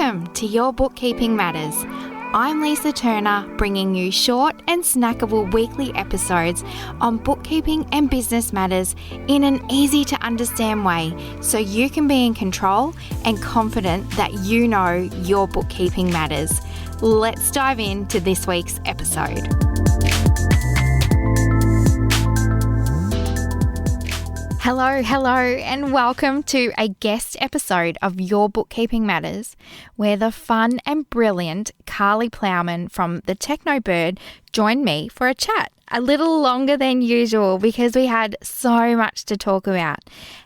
Welcome to Your Bookkeeping Matters. I'm Lisa Turner, bringing you short and snackable weekly episodes on bookkeeping and business matters in an easy to understand way so you can be in control and confident that you know your bookkeeping matters. Let's dive into this week's episode. Hello, and welcome to a guest episode of Your Bookkeeping Matters, where the fun and brilliant Karlie Plowman from the Techno Bird joined me for a chat, a little longer than usual because we had so much to talk about.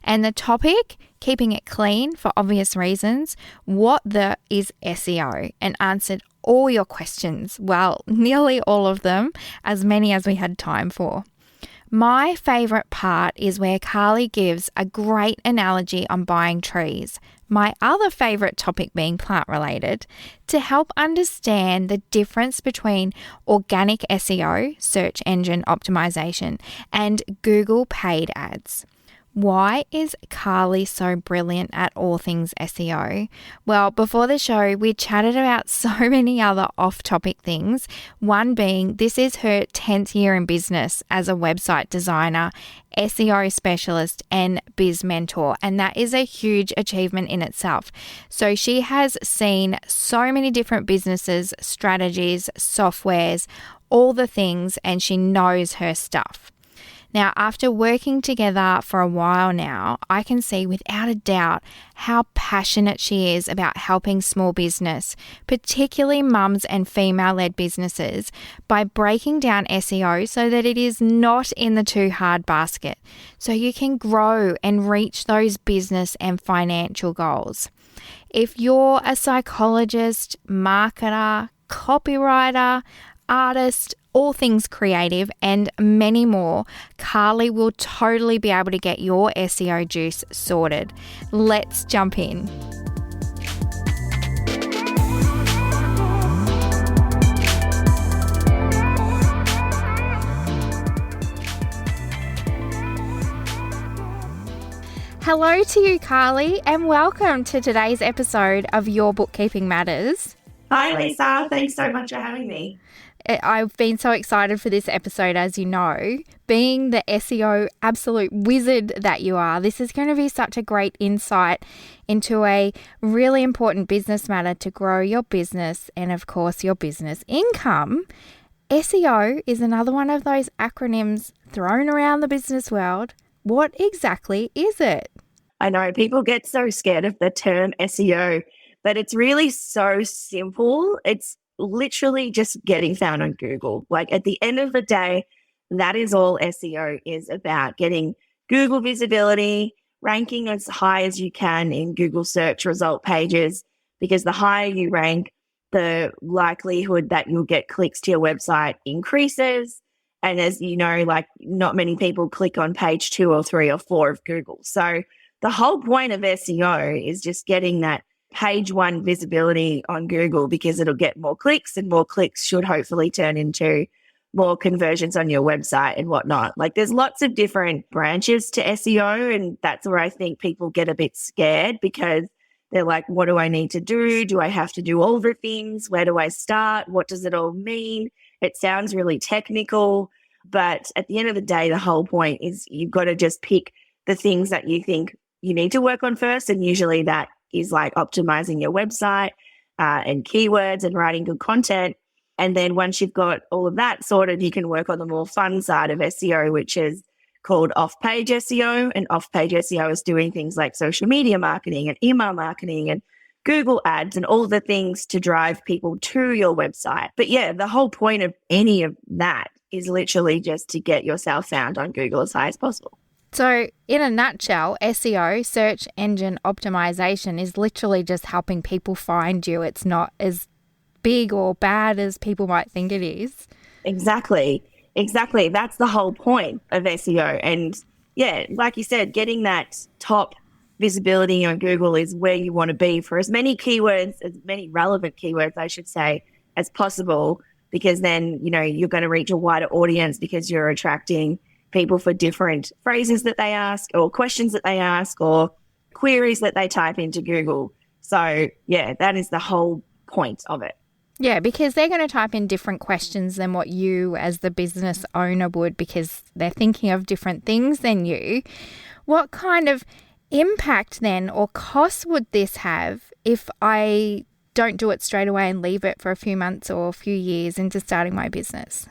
And the topic, keeping it clean for obvious reasons, what the is SEO, and answered all your questions, well, nearly all of them, as many as we had time for. My favourite part is where Karlie gives a great analogy on buying trees, my other favourite topic being plant related, to help understand the difference between organic SEO, search engine optimization, and Google paid ads. Why is Karlie so brilliant at all things SEO? Well, before the show, we chatted about so many other off-topic things, one being this is her 10th year in business as a website designer, SEO specialist, and biz mentor, and that is a huge achievement in itself. So she has seen so many different businesses, strategies, softwares, all the things, and she knows her stuff. Now, after working together for a while now, I can see without a doubt how passionate she is about helping small business, particularly mums and female-led businesses, by breaking down SEO so that it is not in the too hard basket, so you can grow and reach those business and financial goals. If you're a psychologist, marketer, copywriter, artist, all things creative, and many more, Karlie will totally be able to get your SEO juice sorted. Let's jump in. Hello to you, Karlie, and welcome to today's episode of Your Bookkeeping Matters. Hi, Lisa. Thanks so much for having me. I've been so excited for this episode, as you know. Being the SEO absolute wizard that you are, this is going to be such a great insight into a really important business matter to grow your business and, of course, your business income. SEO is another one of those acronyms thrown around the business world. What exactly is it? I know people get so scared of the term SEO, but it's really so simple. It's literally just getting found on Google. Like at the end of the day, that is all SEO is about, getting Google visibility, ranking as high as you can in Google search result pages, because the higher you rank, the likelihood that you'll get clicks to your website increases. And as you know, like not many people click on page 2 or 3 or 4 of Google. So the whole point of SEO is just getting that page 1 visibility on Google, because it'll get more clicks, and more clicks should hopefully turn into more conversions on your website and whatnot. Like there's lots of different branches to SEO, and that's where I think people get a bit scared, because they're like, what do I need to do? Do I have to do all the things? Where do I start? What does it all mean? It sounds really technical, but at the end of the day, the whole point is you've got to just pick the things that you think you need to work on first, and usually that is like optimizing your website and keywords and writing good content. And then once you've got all of that sorted, you can work on the more fun side of SEO, which is called off-page SEO. And off-page SEO is doing things like social media marketing and email marketing and Google ads and all the things to drive people to your website. But yeah, the whole point of any of that is literally just to get yourself found on Google as high as possible. So in a nutshell, SEO, search engine optimization, is literally just helping people find you. It's not as big or bad as people might think it is. Exactly. That's the whole point of SEO. And yeah, like you said, getting that top visibility on Google is where you want to be for as many keywords, as many relevant keywords, I should say, as possible, because then, you know, you're going to reach a wider audience because you're attracting people for different phrases that they ask or questions that they ask or queries that they type into Google. So yeah, that is the whole point of it. Yeah, because they're going to type in different questions than what you as the business owner would, because they're thinking of different things than you. What kind of impact then or cost would this have if I don't do it straight away and leave it for a few months or a few years into starting my business?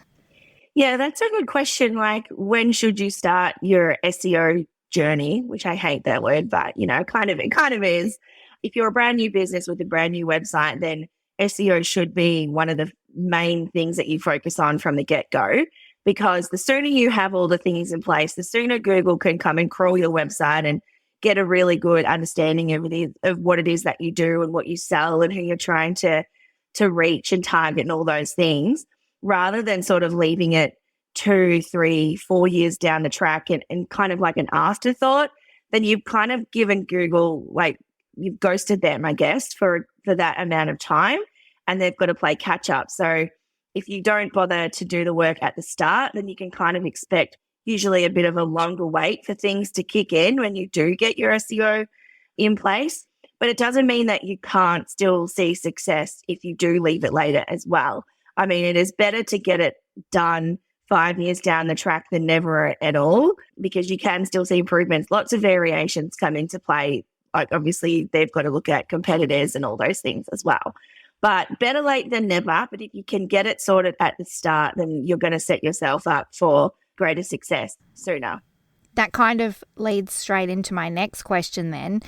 Yeah, that's a good question. Like, when should you start your SEO journey? Which I hate that word, but it kind of is. If you're a brand new business with a brand new website, then SEO should be one of the main things that you focus on from the get-go, because the sooner you have all the things in place, the sooner Google can come and crawl your website and get a really good understanding of what it is that you do and what you sell and who you're trying to reach and target and all those things, rather than sort of leaving it 2, 3, 4 years down the track and kind of like an afterthought. Then you've kind of given Google, like, you've ghosted them, I guess, for that amount of time, and they've got to play catch up. So if you don't bother to do the work at the start, then you can kind of expect usually a bit of a longer wait for things to kick in when you do get your SEO in place. But it doesn't mean that you can't still see success if you do leave it later as well. I mean, it is better to get it done 5 years down the track than never at all, because you can still see improvements. Lots of variations come into play. Like, obviously, they've got to look at competitors and all those things as well. But better late than never. But if you can get it sorted at the start, then you're going to set yourself up for greater success sooner. That kind of leads straight into my next question then.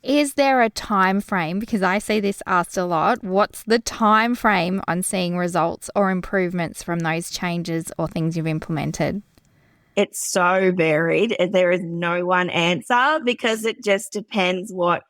Is there a time frame? Because I see this asked a lot. What's the time frame on seeing results or improvements from those changes or things you've implemented? It's so varied. There is no one answer, because it just depends what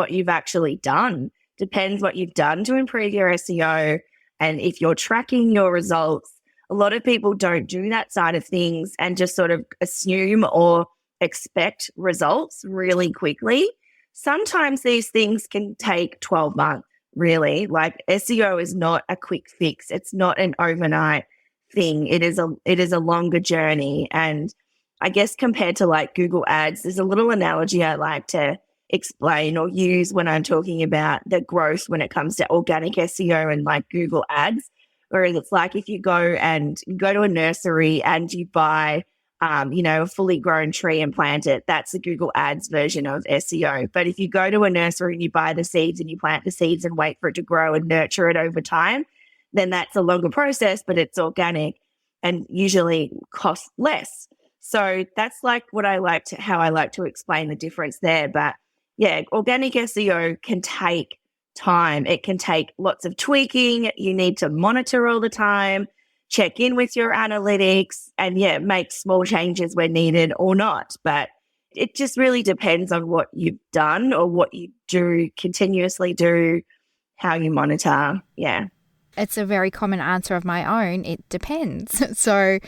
you've actually done. Depends what you've done to improve your SEO, and if you're tracking your results. A lot of people don't do that side of things and just sort of assume or expect results really quickly. Sometimes these things can take 12 months, really. Like, SEO is not a quick fix. It's not an overnight thing. It is a longer journey. And I guess compared to like Google Ads, there's a little analogy I like to explain or use when I'm talking about the growth when it comes to organic SEO and like Google Ads. Whereas it's like, if you go to a nursery and you buy, a fully grown tree and plant it, that's the Google Ads version of SEO. But if you go to a nursery and you buy the seeds and you plant the seeds and wait for it to grow and nurture it over time, then that's a longer process, but it's organic and usually costs less. So that's like how I like to explain the difference there. But yeah, organic SEO can take time. It can take lots of tweaking. You need to monitor all the time, check in with your analytics, and make small changes where needed or not. But it just really depends on what you've done or what you do, continuously do, how you monitor. Yeah. It's a very common answer of my own. It depends. So,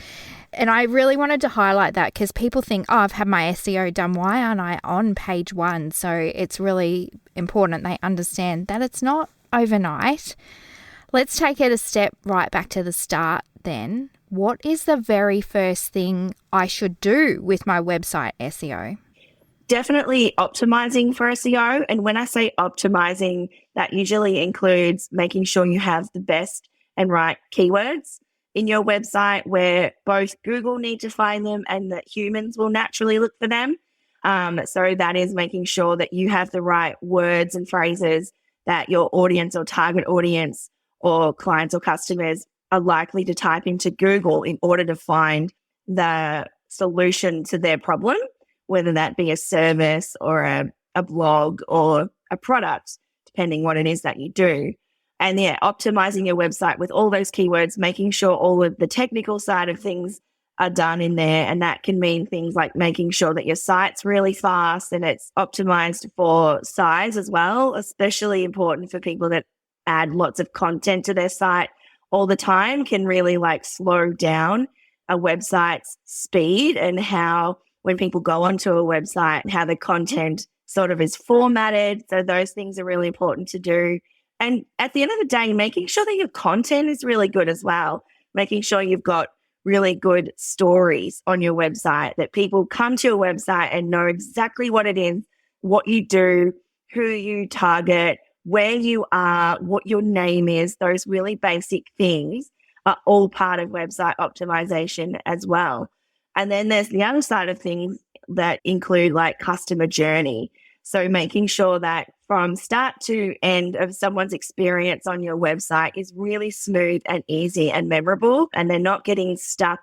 and I really wanted to highlight that, because people think, oh, I've had my SEO done. Why aren't I on page 1? So it's really important they understand that it's not overnight. Let's take it a step right back to the start then. What is the very first thing I should do with my website SEO? Definitely optimizing for SEO. And when I say optimizing, that usually includes making sure you have the best and right keywords in your website, where both Google need to find them and that humans will naturally look for them. So that is making sure that you have the right words and phrases that your audience or target audience or clients or customers are likely to type into Google in order to find the solution to their problem, whether that be a service or a blog or a product, depending what it is that you do. And optimizing your website with all those keywords, making sure all of the technical side of things are done in there. And that can mean things like making sure that your site's really fast and it's optimized for size as well, especially important for people that add lots of content to their site all the time, can really like slow down a website's speed and how when people go onto a website, how the content sort of is formatted. So those things are really important to do. And at the end of the day, making sure that your content is really good as well, making sure you've got really good stories on your website, that people come to your website and know exactly what it is, what you do, who you target, where you are, what your name is, those really basic things are all part of website optimization as well. And then there's the other side of things that include like customer journey. So making sure that from start to end of someone's experience on your website is really smooth and easy and memorable, and they're not getting stuck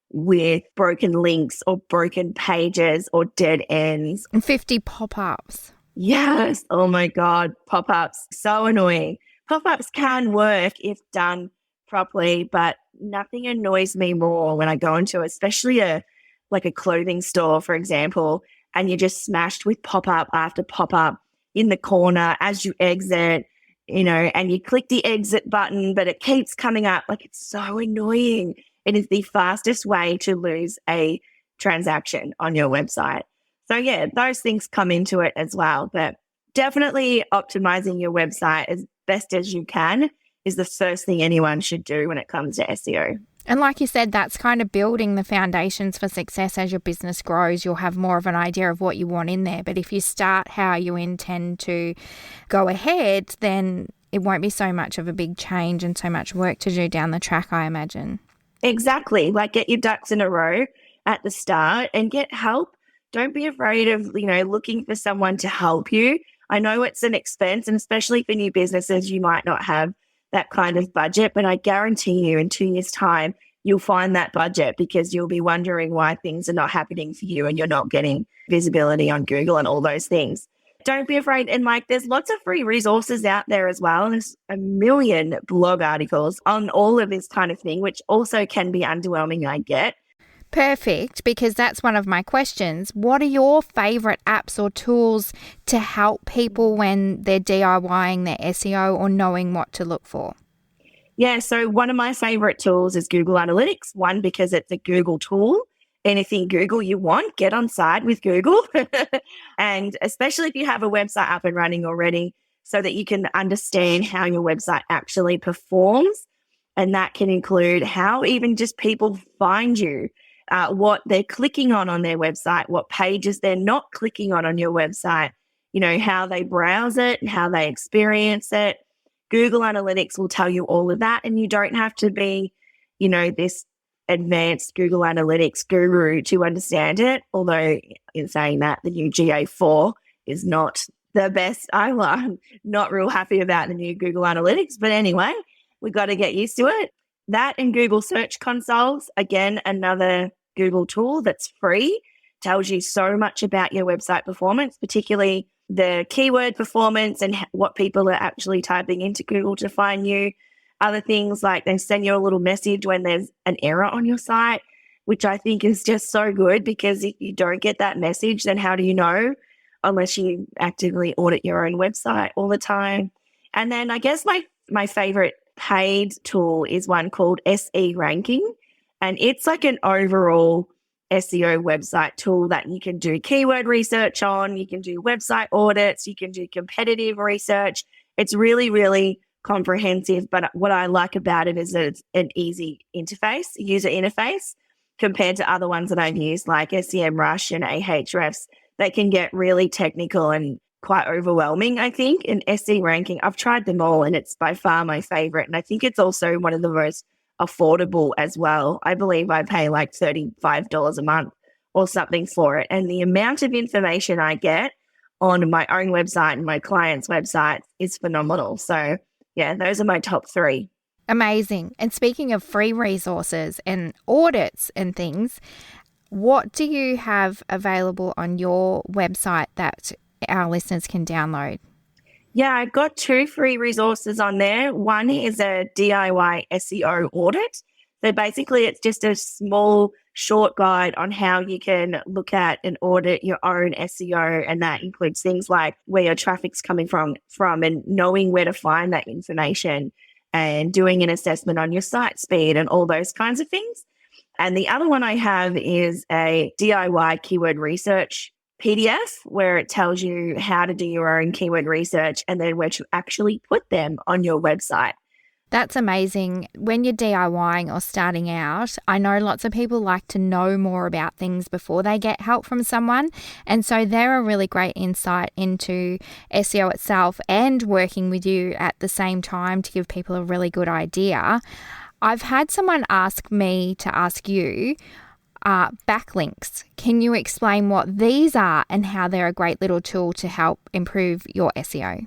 with broken links or broken pages or dead ends. And 50 pop-ups. Yes. Oh my God. Pop-ups. So annoying. Pop-ups can work if done properly, but nothing annoys me more when I go into especially a clothing store, for example, and you're just smashed with pop-up after pop-up in the corner as you exit, and you click the exit button, but it keeps coming up. Like, it's so annoying. It is the fastest way to lose a transaction on your website. So yeah, those things come into it as well. But definitely optimizing your website as best as you can is the first thing anyone should do when it comes to SEO. And like you said, that's kind of building the foundations for success. As your business grows, you'll have more of an idea of what you want in there. But if you start how you intend to go ahead, then it won't be so much of a big change and so much work to do down the track, I imagine. Exactly. Like, get your ducks in a row at the start and get help. Don't be afraid of, looking for someone to help you. I know it's an expense, and especially for new businesses, you might not have that kind of budget, but I guarantee you in 2 years' time, you'll find that budget, because you'll be wondering why things are not happening for you and you're not getting visibility on Google and all those things. Don't be afraid. And there's lots of free resources out there as well. There's a million blog articles on all of this kind of thing, which also can be underwhelming, I get. Perfect, because that's one of my questions. What are your favorite apps or tools to help people when they're DIYing their SEO or knowing what to look for? Yeah, so one of my favorite tools is Google Analytics. One, because it's a Google tool. Anything Google you want, get on side with Google. And especially if you have a website up and running already, so that you can understand how your website actually performs. And that can include how even just people find you, what they're clicking on their website, what pages they're not clicking on your website, how they browse it and how they experience it. Google Analytics will tell you all of that, and you don't have to be, this advanced Google Analytics guru to understand it. Although in saying that, the new GA4 is not the best. I'm not real happy about the new Google Analytics, but anyway, we got to get used to it. That and Google Search Consoles, again, another Google tool that's free, tells you so much about your website performance, particularly the keyword performance and what people are actually typing into Google to find you. Other things like they send you a little message when there's an error on your site, which I think is just so good, because if you don't get that message, then how do you know, unless you actively audit your own website all the time? And then I guess my favorite paid tool is one called SE Ranking, and it's like an overall SEO website tool that you can do keyword research on, you can do website audits, you can do competitive research. It's really, really comprehensive, but what I like about it is that it's an easy user interface, compared to other ones that I've used like SEMrush and Ahrefs. They can get really technical and quite overwhelming, I think. And SE Ranking, I've tried them all, and it's by far my favorite. And I think it's also one of the most affordable as well. I believe I pay like $35 a month or something for it. And the amount of information I get on my own website and my clients' websites is phenomenal. So yeah, those are my top three. Amazing. And speaking of free resources and audits and things, what do you have available on your website that our listeners can download? Yeah, I've got 2 free resources on there. One is a DIY SEO audit. So basically, it's just a small, short guide on how you can look at and audit your own SEO. And that includes things like where your traffic's coming from and knowing where to find that information, and doing an assessment on your site speed and all those kinds of things. And the other one I have is a DIY keyword research PDF, where it tells you how to do your own keyword research and then where to actually put them on your website. That's amazing. When you're DIYing or starting out, I know lots of people like to know more about things before they get help from someone. And so they're a really great insight into SEO itself and working with you at the same time to give people a really good idea. I've had someone ask me to ask you, backlinks. Can you explain what these are and how they're a great little tool to help improve your SEO?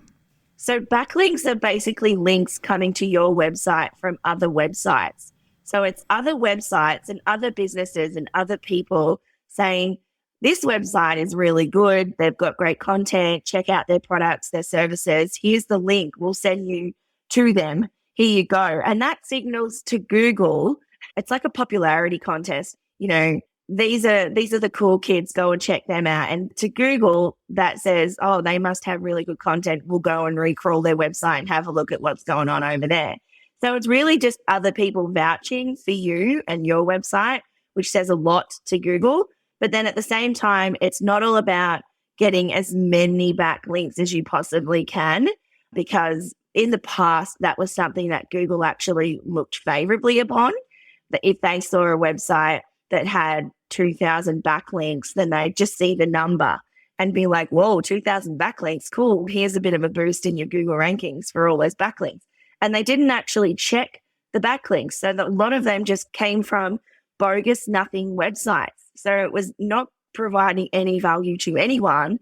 So backlinks are basically links coming to your website from other websites. So it's other websites and other businesses and other people saying, this website is really good. They've got great content. Check out their products, their services. Here's the link. We'll send you to them. Here you go. And that signals to Google. It's like a popularity contest. You know, these are the cool kids. Go and check them out. And to Google, that says, oh, they must have really good content. We'll go and recrawl their website and have a look at what's going on over there. So it's really just other people vouching for you and your website, which says a lot to Google. But then at the same time, it's not all about getting as many backlinks as you possibly can, because in the past, that was something that Google actually looked favorably upon. That if they saw a website that had 2,000 backlinks, then they'd just see the number and be like, whoa, 2,000 backlinks, cool. Here's a bit of a boost in your Google rankings for all those backlinks. And they didn't actually check the backlinks. So a lot of them just came from bogus nothing websites. So it was not providing any value to anyone,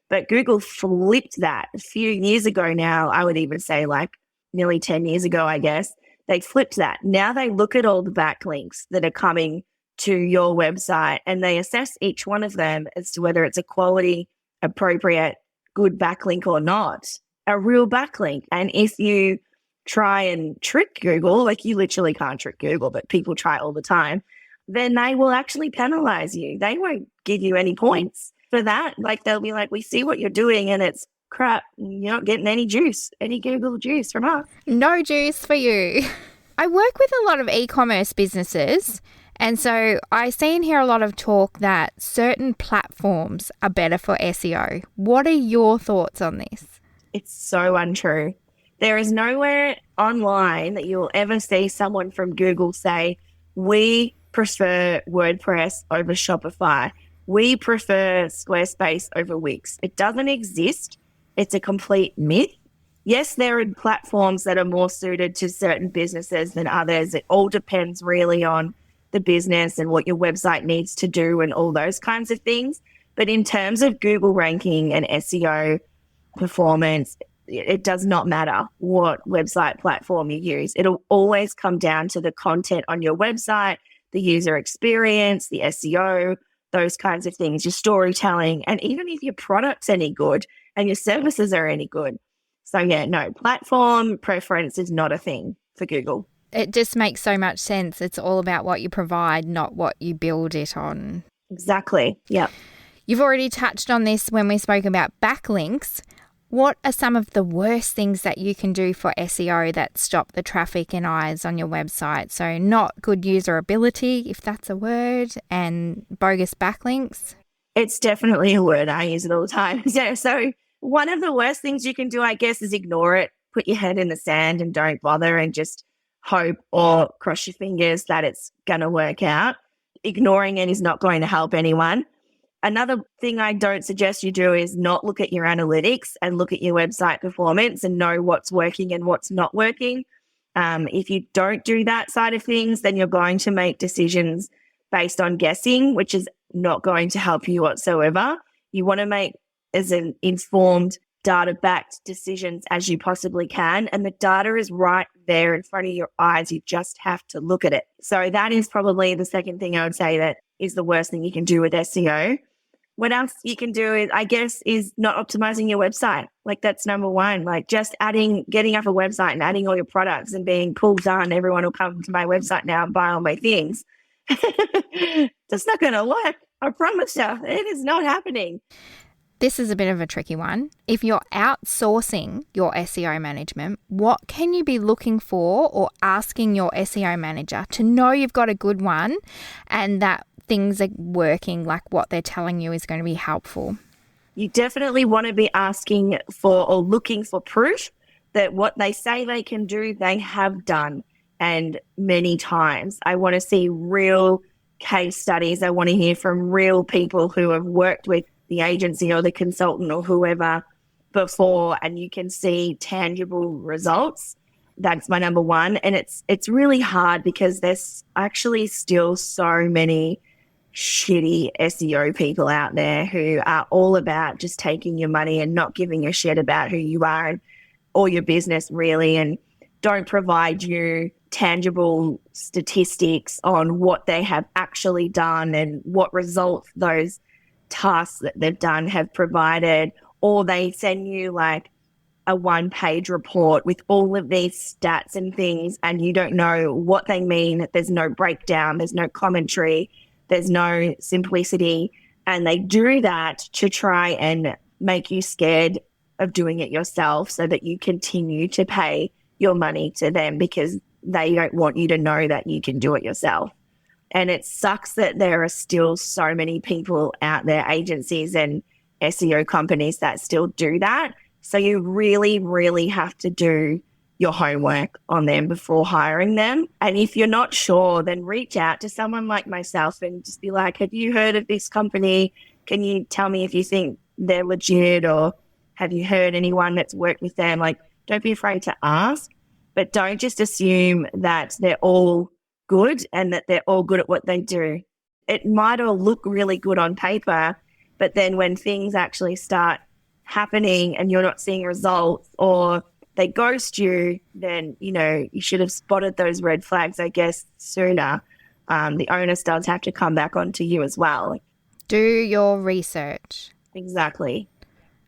but Google flipped that a few years ago now. I would even say like nearly 10 years ago, I guess. They flipped that. Now they look at all the backlinks that are coming to your website and they assess each one of them as to whether it's a quality, appropriate, good backlink or not, a real backlink. And if you try and trick Google, like you literally can't trick Google, but people try all the time, then they will actually penalize you. They won't give you any points for that. Like they'll be like, we see what you're doing and it's crap. You're not getting any juice, any Google juice from us. No juice for you. I work with a lot of e-commerce businesses. And so I see and hear a lot of talk that certain platforms are better for SEO. What are your thoughts on this? It's so untrue. There is nowhere online that you'll ever see someone from Google say, we prefer WordPress over Shopify. We prefer Squarespace over Wix. It doesn't exist. It's a complete myth. Yes, there are platforms that are more suited to certain businesses than others. It all depends really on the business and what your website needs to do and all those kinds of things. But in terms of Google ranking and SEO performance, it does not matter what website platform you use. It'll always come down to the content on your website, the user experience, the SEO, those kinds of things, your storytelling, and even if your product's any good and your services are any good. So yeah, no, platform preference is not a thing for Google. It just makes so much sense. It's all about what you provide, not what you build it on. Exactly. Yeah. You've already touched on this when we spoke about backlinks. What are some of the worst things that you can do for SEO that stop the traffic and eyes on your website? So not good usability, if that's a word, and bogus backlinks? It's definitely a word. I use it all the time. Yeah, so one of the worst things you can do, I guess, is ignore it. Put your head in the sand and don't bother and just hope or cross your fingers that it's going to work out. Ignoring it is not going to help anyone. Another thing I don't suggest you do is not look at your analytics and look at your website performance and know what's working and what's not working. If you don't do that side of things, then you're going to make decisions based on guessing, which is not going to help you whatsoever. You want to make as an informed, data-backed decisions as you possibly can. And the data is right there in front of your eyes. You just have to look at it. So that is probably the second thing I would say that is the worst thing you can do with SEO. What else you can do is, I guess, is not optimizing your website. Like that's number one, like just getting up a website and adding all your products and being cool, done. Everyone will come to my website now and buy all my things. That's not going to work. I promise you, it is not happening. This is a bit of a tricky one. If you're outsourcing your SEO management, what can you be looking for or asking your SEO manager to know you've got a good one and that things are working, like what they're telling you is going to be helpful? You definitely want to be asking for or looking for proof that what they say they can do, they have done, and many times. I want to see real case studies. I want to hear from real people who have worked with the agency or the consultant or whoever before, and you can see tangible results. That's my number one. And it's really hard because there's actually still so many shitty SEO people out there who are all about just taking your money and not giving a shit about who you are and or your business really, and don't provide you tangible statistics on what they have actually done and what results those tasks that they've done have provided. Or they send you like a one-page report with all of these stats and things, and you don't know what they mean. There's no breakdown, there's no commentary, there's no simplicity. And they do that to try and make you scared of doing it yourself so that you continue to pay your money to them because they don't want you to know that you can do it yourself. And it sucks that there are still so many people out there, agencies and SEO companies that still do that. So you really, really have to do your homework on them before hiring them. And if you're not sure, then reach out to someone like myself and just be like, have you heard of this company? Can you tell me if you think they're legit, or have you heard anyone that's worked with them? Like, don't be afraid to ask, but don't just assume that they're all good and that they're all good at what they do. It might all look really good on paper, but then when things actually start happening and you're not seeing results or they ghost you, then, you know, you should have spotted those red flags, I guess, sooner. The onus does have to come back onto you as well. Do your research. Exactly.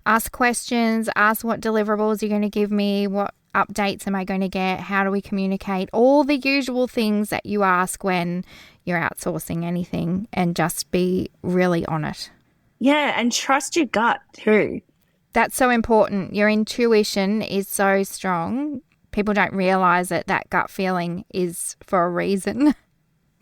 Ask questions, ask what deliverables you're going to give me, what updates am I going to get, how do we communicate, all the usual things that you ask when you're outsourcing anything, and just be really on it. Yeah, and trust your gut too. That's so important. Your intuition is so strong. People don't realize that gut feeling is for a reason.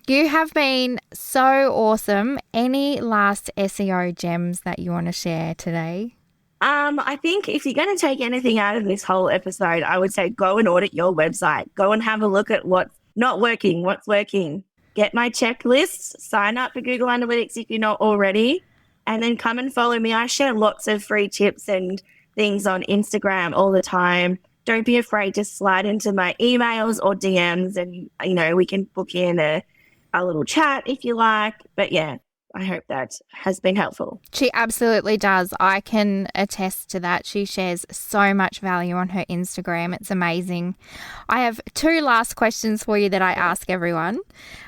You have been so awesome. Any last SEO gems that you want to share today? I think if you're going to take anything out of this whole episode, I would say go and audit your website. Go and have a look at what's not working, what's working. Get my checklists, sign up for Google Analytics if you're not already, and then come and follow me. I share lots of free tips and things on Instagram all the time. Don't be afraid to slide into my emails or DMs and, you know, we can book in a little chat if you like. But yeah, I hope that has been helpful. She absolutely does. I can attest to that. She shares so much value on her Instagram. It's amazing. I have 2 last questions for you that I ask everyone.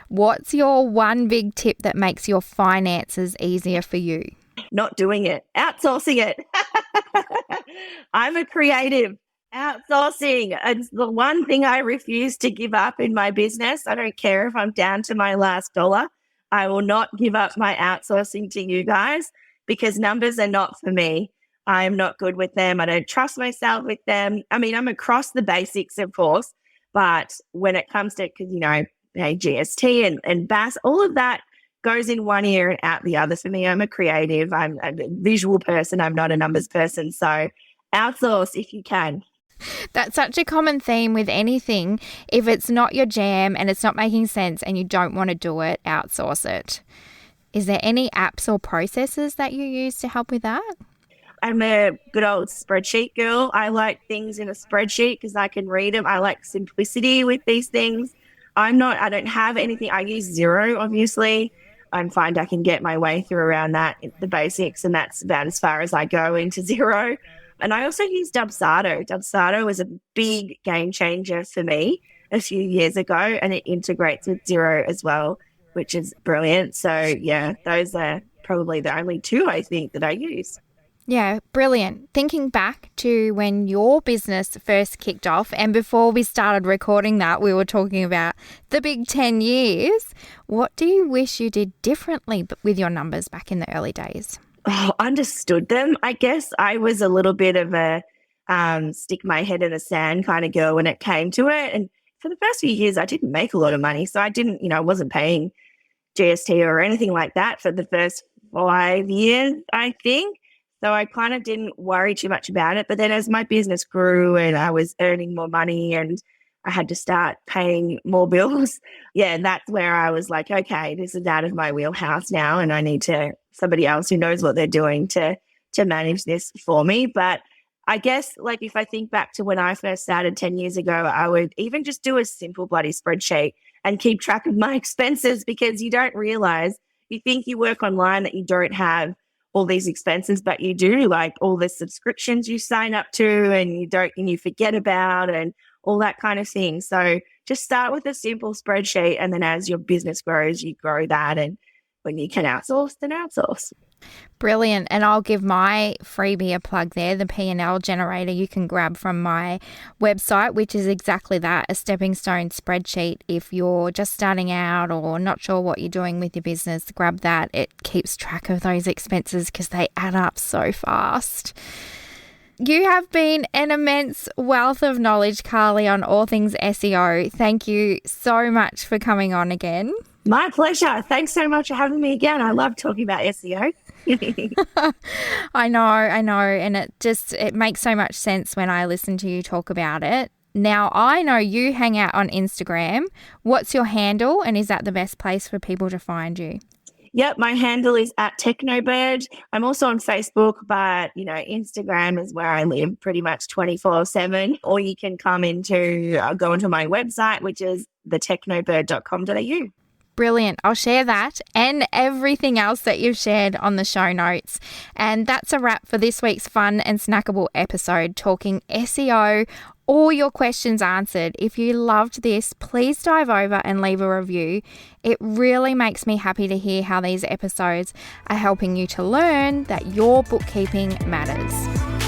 What's your one big tip that makes your finances easier for you? Not doing it. Outsourcing it. I'm a creative. Outsourcing. It's the one thing I refuse to give up in my business. I don't care if I'm down to my last dollar. I will not give up my outsourcing to you guys because numbers are not for me. I am not good with them. I don't trust myself with them. I mean, I'm across the basics, of course, but when it comes to, because, you know, GST and BAS, all of that goes in one ear and out the other. For me, I'm a creative. I'm a visual person. I'm not a numbers person. So outsource if you can. That's such a common theme with anything. If it's not your jam and it's not making sense and you don't want to do it, outsource it. Is there any apps or processes that you use to help with that? I'm a good old spreadsheet girl. I like things in a spreadsheet because I can read them. I like simplicity with these things. I don't have anything. I use Xero, obviously. I find I can get my way through around that, the basics, and that's about as far as I go into Xero. And I also use Dubsado. Dubsado was a big game changer for me a few years ago, and it integrates with Xero as well, which is brilliant. So, yeah, those are probably the only 2 I think that I use. Yeah, brilliant. Thinking back to when your business first kicked off, and before we started recording that, we were talking about the big 10 years. What do you wish you did differently with your numbers back in the early days? Understood them. I guess I was a little bit of a stick my head in the sand kind of girl when it came to it. And for the first few years, I didn't make a lot of money. So I didn't, I wasn't paying GST or anything like that for the first 5 years, I think. So I kind of didn't worry too much about it. But then as my business grew and I was earning more money and I had to start paying more bills, yeah, and that's where I was like, okay, this is out of my wheelhouse now, and I need somebody else who knows what they're doing to manage this for me. But I guess, like, if I think back to when I first started 10 years ago, I would even just do a simple bloody spreadsheet and keep track of my expenses, because you don't realize, you think you work online that you don't have all these expenses, but you do, like all the subscriptions you sign up to and you forget about, and all that kind of thing. So just start with a simple spreadsheet, and then as your business grows, you grow that. And when you can outsource, then outsource. Brilliant. And I'll give my freebie a plug there, the P&L generator you can grab from my website, which is exactly that, a stepping stone spreadsheet. If you're just starting out or not sure what you're doing with your business, grab that. It keeps track of those expenses because they add up so fast. You have been an immense wealth of knowledge, Karlie, on all things SEO. Thank you so much for coming on again. My pleasure. Thanks so much for having me again. I love talking about SEO. I know. And it makes so much sense when I listen to you talk about it. Now, I know you hang out on Instagram. What's your handle, and is that the best place for people to find you? Yep, my handle is @technobird. I'm also on Facebook, but Instagram is where I live pretty much 24/7. Or you can go into my website, which is thetechnobird.com.au. Brilliant. I'll share that and everything else that you've shared on the show notes. And that's a wrap for this week's fun and snackable episode talking SEO. All your questions answered. If you loved this, please dive over and leave a review. It really makes me happy to hear how these episodes are helping you to learn that your bookkeeping matters.